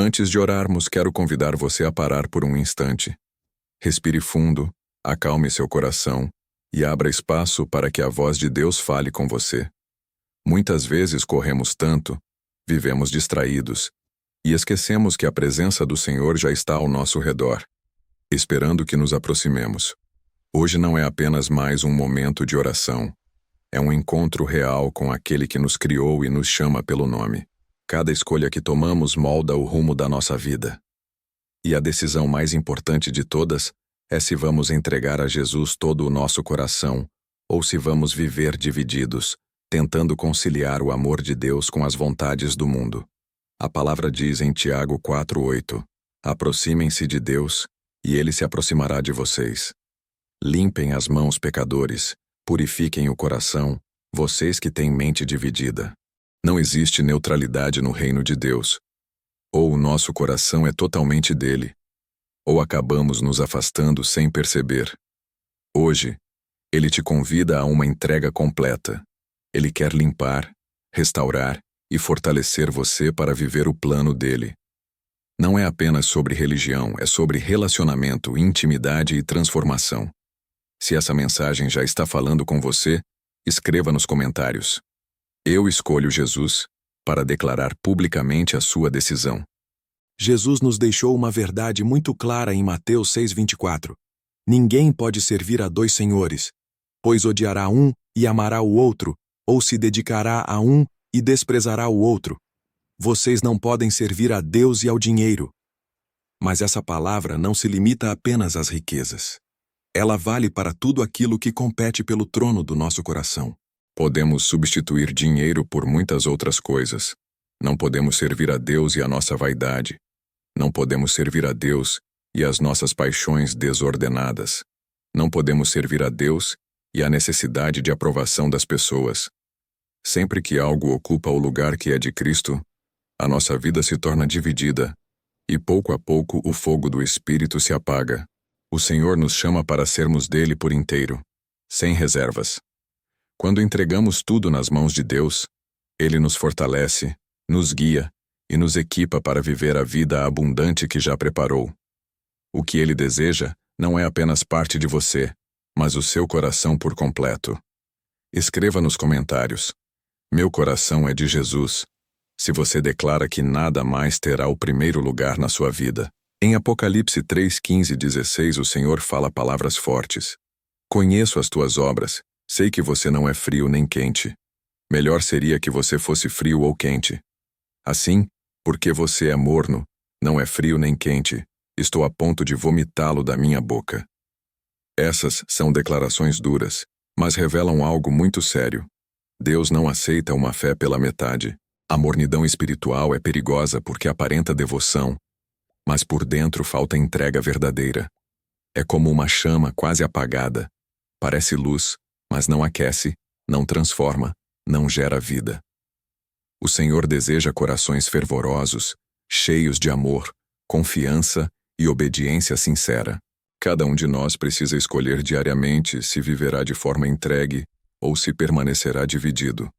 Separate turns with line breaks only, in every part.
Antes de orarmos, quero convidar você a parar por um instante. Respire fundo, acalme seu coração e abra espaço para que a voz de Deus fale com você. Muitas vezes corremos tanto, vivemos distraídos e esquecemos que a presença do Senhor já está ao nosso redor, esperando que nos aproximemos. Hoje não é apenas mais um momento de oração. É um encontro real com aquele que nos criou e nos chama pelo nome. Cada escolha que tomamos molda o rumo da nossa vida. E a decisão mais importante de todas é se vamos entregar a Jesus todo o nosso coração ou se vamos viver divididos, tentando conciliar o amor de Deus com as vontades do mundo. A palavra diz em Tiago 4:8: aproximem-se de Deus, e Ele se aproximará de vocês. Limpem as mãos, pecadores, purifiquem o coração, vocês que têm mente dividida. Não existe neutralidade no reino de Deus. Ou o nosso coração é totalmente dele, ou acabamos nos afastando sem perceber. Hoje, Ele te convida a uma entrega completa. Ele quer limpar, restaurar e fortalecer você para viver o plano dele. Não é apenas sobre religião, é sobre relacionamento, intimidade e transformação. Se essa mensagem já está falando com você, escreva nos comentários: eu escolho Jesus, para declarar publicamente a sua decisão.
Jesus nos deixou uma verdade muito clara em Mateus 6:24. Ninguém pode servir a dois senhores, pois odiará um e amará o outro, ou se dedicará a um e desprezará o outro. Vocês não podem servir a Deus e ao dinheiro. Mas essa palavra não se limita apenas às riquezas. Ela vale para tudo aquilo que compete pelo trono do nosso coração.
Podemos substituir dinheiro por muitas outras coisas. Não podemos servir a Deus e a nossa vaidade. Não podemos servir a Deus e as nossas paixões desordenadas. Não podemos servir a Deus e a necessidade de aprovação das pessoas. Sempre que algo ocupa o lugar que é de Cristo, a nossa vida se torna dividida, e pouco a pouco o fogo do Espírito se apaga. O Senhor nos chama para sermos dele por inteiro, sem reservas. Quando entregamos tudo nas mãos de Deus, Ele nos fortalece, nos guia e nos equipa para viver a vida abundante que já preparou. O que Ele deseja não é apenas parte de você, mas o seu coração por completo. Escreva nos comentários: meu coração é de Jesus, se você declara que nada mais terá o primeiro lugar na sua vida. Em Apocalipse 3:15-16 o Senhor fala palavras fortes. Conheço as tuas obras, sei que você não é frio nem quente. Melhor seria que você fosse frio ou quente. Assim, porque você é morno, não é frio nem quente, estou a ponto de vomitá-lo da minha boca. Essas são declarações duras, mas revelam algo muito sério. Deus não aceita uma fé pela metade. A mornidão espiritual é perigosa porque aparenta devoção, mas por dentro falta entrega verdadeira. É como uma chama quase apagada. Parece luz, mas não aquece, não transforma, não gera vida. O Senhor deseja corações fervorosos, cheios de amor, confiança e obediência sincera. Cada um de nós precisa escolher diariamente se viverá de forma entregue ou se permanecerá dividido.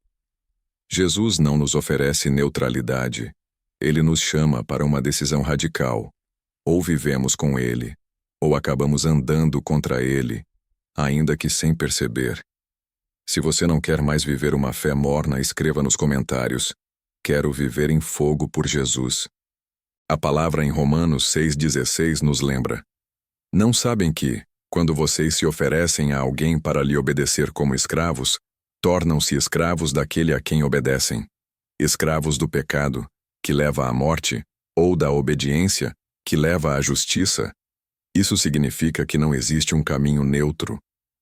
Jesus não nos oferece neutralidade. Ele nos chama para uma decisão radical. Ou vivemos com Ele, ou acabamos andando contra Ele, ainda que sem perceber. Se você não quer mais viver uma fé morna, escreva nos comentários: quero viver em fogo por Jesus. A palavra em Romanos 6:16 nos lembra: não sabem que, quando vocês se oferecem a alguém para lhe obedecer como escravos, tornam-se escravos daquele a quem obedecem, escravos do pecado, que leva à morte, ou da obediência, que leva à justiça? Isso significa que não existe um caminho neutro.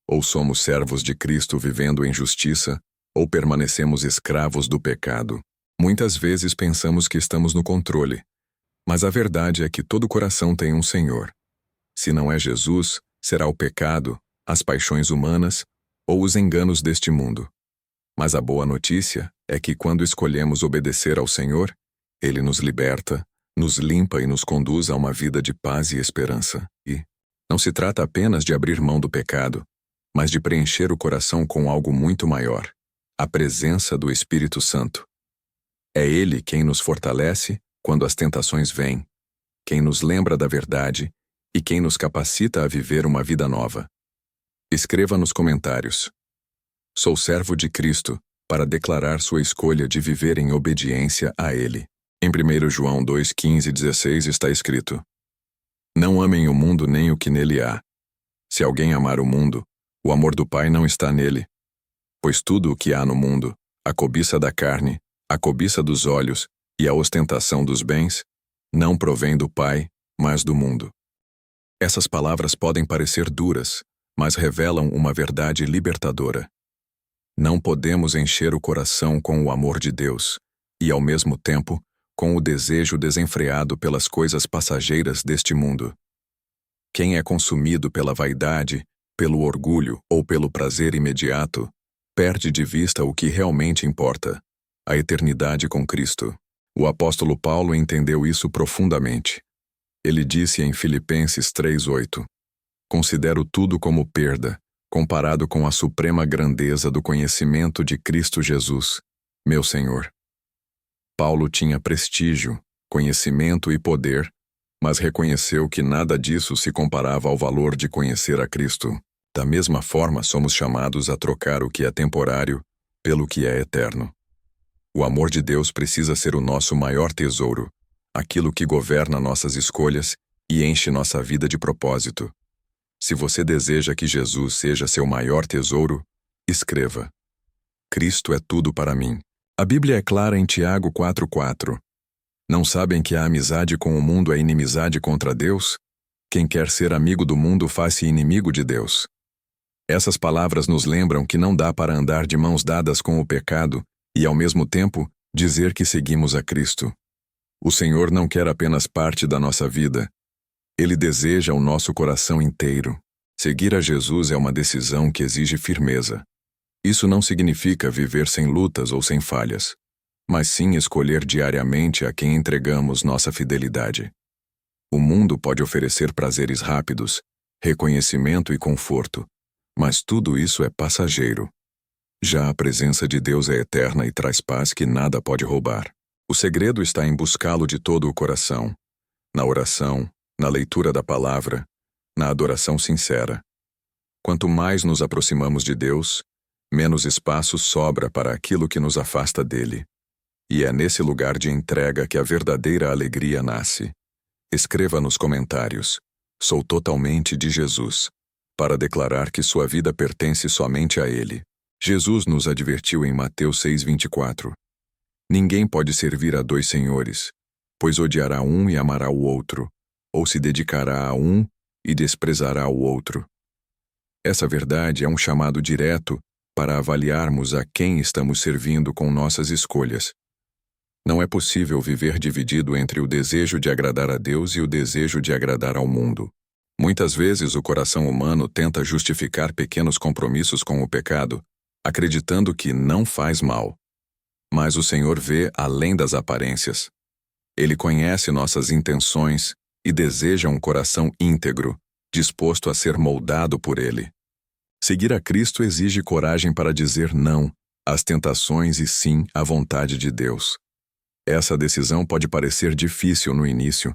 Ou somos servos de Cristo vivendo em justiça, ou permanecemos escravos do pecado. Muitas vezes pensamos que estamos no controle, mas a verdade é que todo coração tem um Senhor. Se não é Jesus, será o pecado, as paixões humanas ou os enganos deste mundo. Mas a boa notícia é que quando escolhemos obedecer ao Senhor, Ele nos liberta, nos limpa e nos conduz a uma vida de paz e esperança. E não se trata apenas de abrir mão do pecado, mas de preencher o coração com algo muito maior: a presença do Espírito Santo. É Ele quem nos fortalece, quando as tentações vêm, quem nos lembra da verdade e quem nos capacita a viver uma vida nova. Escreva nos comentários: sou servo de Cristo, para declarar sua escolha de viver em obediência a Ele. Em 1 João 2, 15 e 16 está escrito: não amem o mundo nem o que nele há. Se alguém amar o mundo, o amor do Pai não está nele. Pois tudo o que há no mundo, a cobiça da carne, a cobiça dos olhos e a ostentação dos bens, não provém do Pai, mas do mundo. Essas palavras podem parecer duras, mas revelam uma verdade libertadora. Não podemos encher o coração com o amor de Deus e, ao mesmo tempo, com o desejo desenfreado pelas coisas passageiras deste mundo. Quem é consumido pela vaidade, pelo orgulho ou pelo prazer imediato, perde de vista o que realmente importa: a eternidade com Cristo. O apóstolo Paulo entendeu isso profundamente. Ele disse em Filipenses 3:8: considero tudo como perda, comparado com a suprema grandeza do conhecimento de Cristo Jesus, meu Senhor. Paulo tinha prestígio, conhecimento e poder, mas reconheceu que nada disso se comparava ao valor de conhecer a Cristo. Da mesma forma, somos chamados a trocar o que é temporário pelo que é eterno. O amor de Deus precisa ser o nosso maior tesouro, aquilo que governa nossas escolhas e enche nossa vida de propósito. Se você deseja que Jesus seja seu maior tesouro, escreva: Cristo é tudo para mim. A Bíblia é clara em Tiago 4:4. Não sabem que a amizade com o mundo é inimizade contra Deus? Quem quer ser amigo do mundo faz-se inimigo de Deus. Essas palavras nos lembram que não dá para andar de mãos dadas com o pecado e, ao mesmo tempo, dizer que seguimos a Cristo. O Senhor não quer apenas parte da nossa vida. Ele deseja o nosso coração inteiro. Seguir a Jesus é uma decisão que exige firmeza. Isso não significa viver sem lutas ou sem falhas, mas sim escolher diariamente a quem entregamos nossa fidelidade. O mundo pode oferecer prazeres rápidos, reconhecimento e conforto, mas tudo isso é passageiro. Já a presença de Deus é eterna e traz paz que nada pode roubar. O segredo está em buscá-lo de todo o coração, na oração, na leitura da palavra, na adoração sincera. Quanto mais nos aproximamos de Deus, menos espaço sobra para aquilo que nos afasta dele. E é nesse lugar de entrega que a verdadeira alegria nasce. Escreva nos comentários: sou totalmente de Jesus, para declarar que sua vida pertence somente a Ele. Jesus nos advertiu em Mateus 6:24. Ninguém pode servir a dois senhores, pois odiará um e amará o outro, ou se dedicará a um e desprezará o outro. Essa verdade é um chamado direto para avaliarmos a quem estamos servindo com nossas escolhas. Não é possível viver dividido entre o desejo de agradar a Deus e o desejo de agradar ao mundo. Muitas vezes o coração humano tenta justificar pequenos compromissos com o pecado, acreditando que não faz mal. Mas o Senhor vê além das aparências. Ele conhece nossas intenções e deseja um coração íntegro, disposto a ser moldado por Ele. Seguir a Cristo exige coragem para dizer não às tentações e sim à vontade de Deus. Essa decisão pode parecer difícil no início,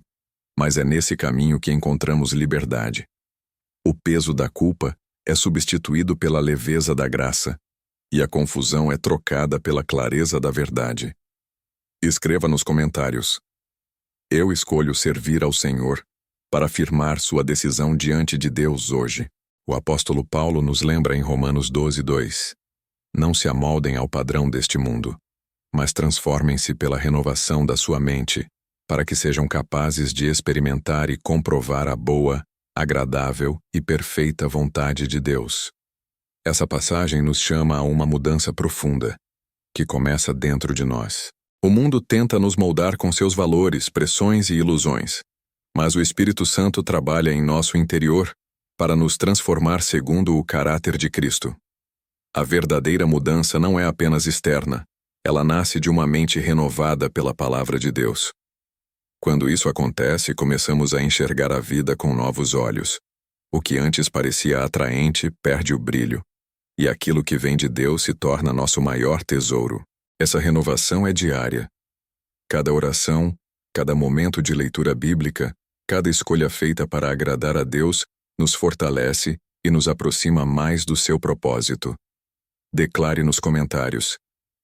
mas é nesse caminho que encontramos liberdade. O peso da culpa é substituído pela leveza da graça, e a confusão é trocada pela clareza da verdade. Escreva nos comentários: eu escolho servir ao Senhor para afirmar sua decisão diante de Deus hoje. O apóstolo Paulo nos lembra em Romanos 12:2. Não se amoldem ao padrão deste mundo, mas transformem-se pela renovação da sua mente, para que sejam capazes de experimentar e comprovar a boa, agradável e perfeita vontade de Deus. Essa passagem nos chama a uma mudança profunda, que começa dentro de nós. O mundo tenta nos moldar com seus valores, pressões e ilusões, mas o Espírito Santo trabalha em nosso interior para nos transformar segundo o caráter de Cristo. A verdadeira mudança não é apenas externa, ela nasce de uma mente renovada pela palavra de Deus. Quando isso acontece, começamos a enxergar a vida com novos olhos. O que antes parecia atraente perde o brilho, e aquilo que vem de Deus se torna nosso maior tesouro. Essa renovação é diária. Cada oração, Cada momento de leitura bíblica, cada escolha feita para agradar a Deus, nos fortalece e nos aproxima mais do seu propósito. Declare nos comentários: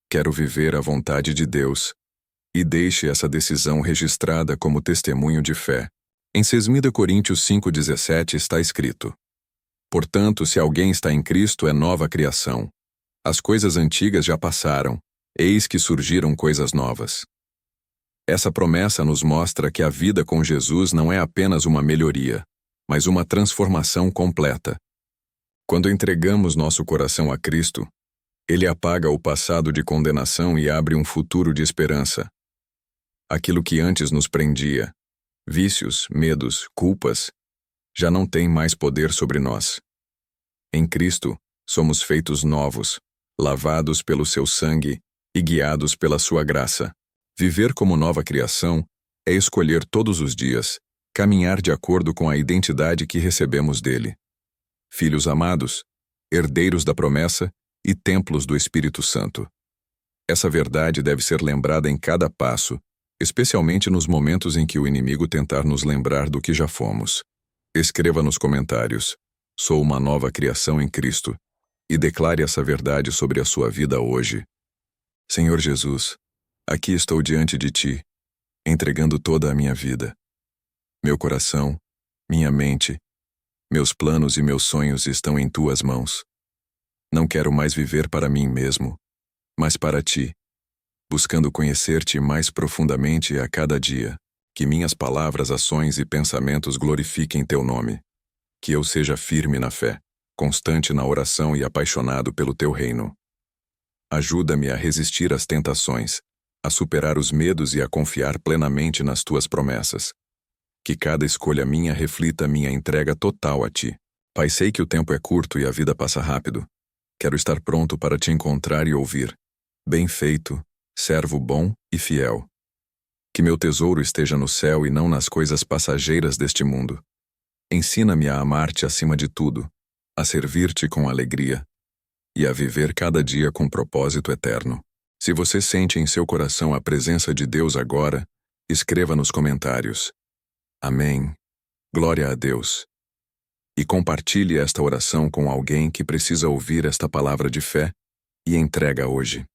quero viver a vontade de Deus. E deixe essa decisão registrada como testemunho de fé. Em 2 Coríntios 5,17 está escrito: portanto, se alguém está em Cristo, é nova criação. As coisas antigas já passaram, eis que surgiram coisas novas. Essa promessa nos mostra que a vida com Jesus não é apenas uma melhoria, mas uma transformação completa. Quando entregamos nosso coração a Cristo, Ele apaga o passado de condenação e abre um futuro de esperança. Aquilo que antes nos prendia, vícios, medos, culpas, já não tem mais poder sobre nós. Em Cristo, somos feitos novos, lavados pelo seu sangue e guiados pela sua graça. Viver como nova criação é escolher todos os dias, caminhar de acordo com a identidade que recebemos dele. Filhos amados, herdeiros da promessa e templos do Espírito Santo. Essa verdade deve ser lembrada em cada passo, especialmente nos momentos em que o inimigo tentar nos lembrar do que já fomos. Escreva nos comentários: sou uma nova criação em Cristo, e declare essa verdade sobre a sua vida hoje. Senhor Jesus, aqui estou diante de Ti, entregando toda a minha vida. Meu coração, minha mente, meus planos e meus sonhos estão em Tuas mãos. Não quero mais viver para mim mesmo, mas para Ti, buscando conhecer-Te mais profundamente a cada dia. Que minhas palavras, ações e pensamentos glorifiquem Teu nome. Que eu seja firme na fé, constante na oração e apaixonado pelo Teu reino. Ajuda-me a resistir às tentações, a superar os medos e a confiar plenamente nas Tuas promessas. Que cada escolha minha reflita minha entrega total a Ti. Pai, sei que o tempo é curto e a vida passa rápido. Quero estar pronto para Te encontrar e ouvir: bem feito, servo bom e fiel. Que meu tesouro esteja no céu e não nas coisas passageiras deste mundo. Ensina-me a amar-Te acima de tudo, a servir-Te com alegria e a viver cada dia com propósito eterno. Se você sente em seu coração a presença de Deus agora, escreva nos comentários: Amém. Glória a Deus. E compartilhe esta oração com alguém que precisa ouvir esta palavra de fé e entrega hoje.